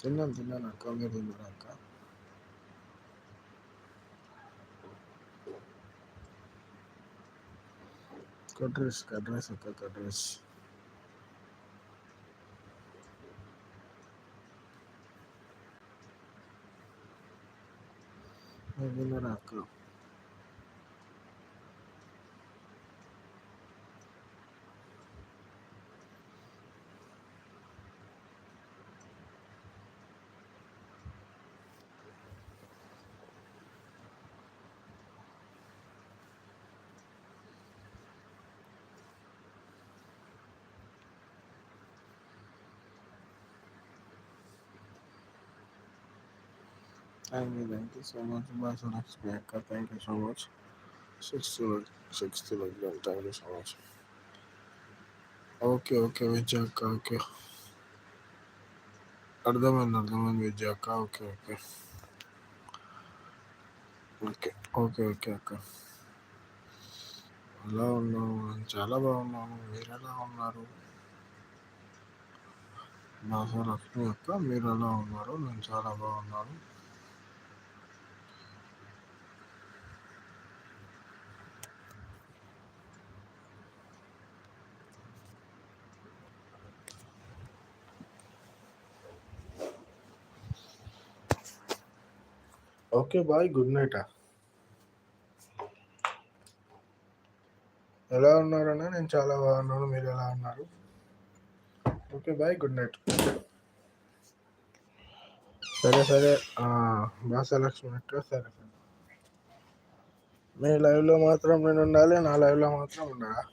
తిన్నాను అక్క, మీరు తిన్నారా అక్క? కడ్రైస్ అక్క, కడ్రైస్. మీరు తిన్నారా అక్క? Thank you so much boss Lakshmi అక్క, thank you so much. Sixth thank you so much. Okay Vijay అక్క, ఓకే అర్థమైంది విజయ్ అక్క, ఓకే అక్క. ఎలా ఉన్నావు? నేను చాలా బాగున్నాను, మీరు ఎలా ఉన్నారు? బాస లక్ష్మి అక్క, మీరు ఎలా ఉన్నారు? నేను చాలా బాగున్నాను. Okay bye, good night. ఎలా ఉన్నారన్నా? నేను చాలా బాగున్నాను, మీరు ఎలా ఉన్నారు? Okay bye, good night. సరే భాషలక్ష్మి అక్క, సరే. మీ లైవ్లో మాత్రం నేను ఉండాలి, నా లైవ్లో మాత్రం ఉండాలా?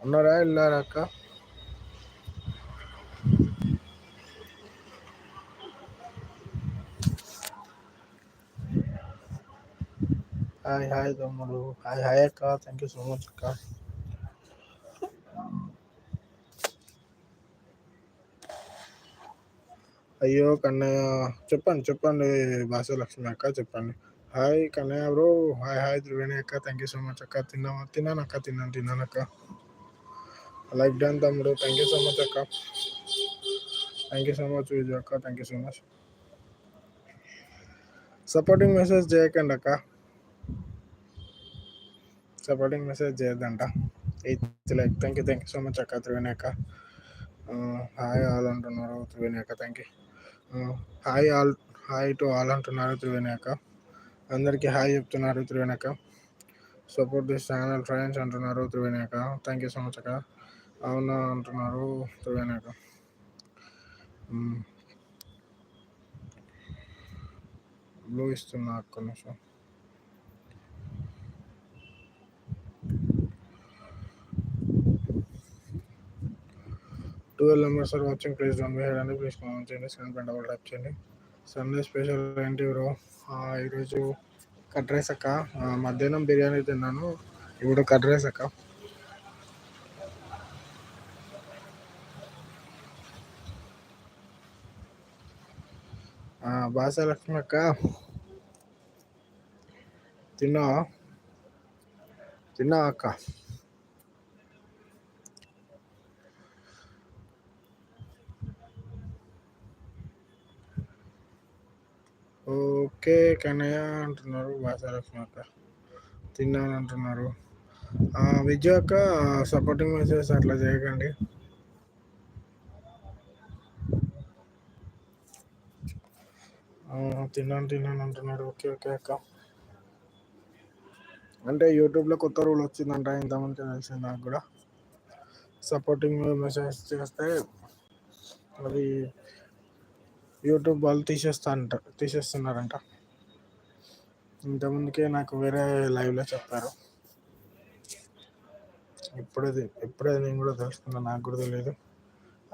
ఉన్నారా, వెళ్ళారా అక్క? హాయ్ తమ్ముడు, హాయ్ అక్క, థ్యాంక్ యూ సో మచ్ అక్క. అయ్యో కన్నయ్య, చెప్పండి భాషలక్ష్మి అక్క, చెప్పండి. Hi Kannayya bro, hi Triveni అక్క, థ్యాంక్ యూ సో మచ్ అక్క. తిన్నాను అక్క, తిన్నాను అక్క. లైక్ డన్ తమ్ముడు, థ్యాంక్ యూ సో మచ్ అక్క. Thank you so much Vijay అక్క, thank you so much. Supporting message చేయకండి అక్క, సపోర్టింగ్ మెసేజ్ చేయొద్దంట. Like thank you so much అక్క త్రివేణి అక్క. హాయ్ ఆల్ అంటున్నారు త్రివేణి అక్క, thank you. Hi to all అంటున్నారు త్రివేణి అక్క. అందరికీ హాయ్ చెప్తున్నారు త్రివేణి అక్క. సపోర్ట్ దిస్ ఛానల్ ఫ్రెండ్స్ అంటున్నారు త్రివేణి అక్క, థ్యాంక్ యూ సో మచ్ అక్క. అవునా అంటున్నారు త్రివేణి అక్క. బ్లూ ఇస్తున్నా ఒక్క నిమిషం. Twelve members are watching, please don't be head అండి, ప్లీజ్ కామెంట్ చేయండి, స్క్రీన్ పైన డబుల్ ట్యాప్ చేయండి. సండే స్పెషల్ ఏంటి బ్రో? ఈరోజు కట్ రైస్ అక్క. మధ్యాహ్నం బిర్యానీ తిన్నాను, ఇప్పుడు కట్ రైస్ అక్క. భాషలక్ష్మి అక్క, తిన్నావా అక్క? ఓకే కన్నయ్య అంటున్నారు భాషలక్ష్మి అక్క, తిన్నాను అంటున్నారు. విజయ్ అక్క, సపోర్టింగ్ మెసేజ్ అట్లా చేయకండి. తిన్నాను అంటున్నారు. ఓకే అక్క. అంటే యూట్యూబ్లో కొత్త రూల్ వచ్చిందంట, ఇంతమంది తెలిసింది నాకు కూడా. సపోర్టింగ్ మెసేజ్ చేస్తే అది యూట్యూబ్ వాళ్ళు తీసేస్తున్నారంట. ఇంతకుముందుకే నాకు వేరే లైవ్లో చెప్పారు. ఇప్పుడే నేను కూడా తెలుసుకున్నా, నాకు కూడా తెలియదు.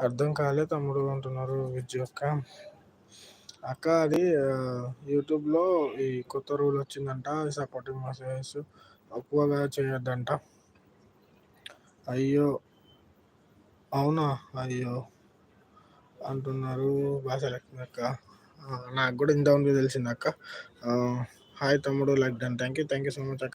అర్థం కాలే తమ్ముడు అంటున్నారు విజయ్ అక్క. అది యూట్యూబ్లో ఈ కొత్త రూల్ వచ్చిందంట, సపోర్టింగ్ మెసేజెస్ ఎక్కువగా చేయొద్దంట. అయ్యో అవునా, అయ్యో అంటున్నారు భాషలక్ష్మి అక్క. నాకు కూడా ఇంతకుముందు తెలిసింది అక్క. హాయ్ తమ్ముడు, like done, thank you so much అక్క.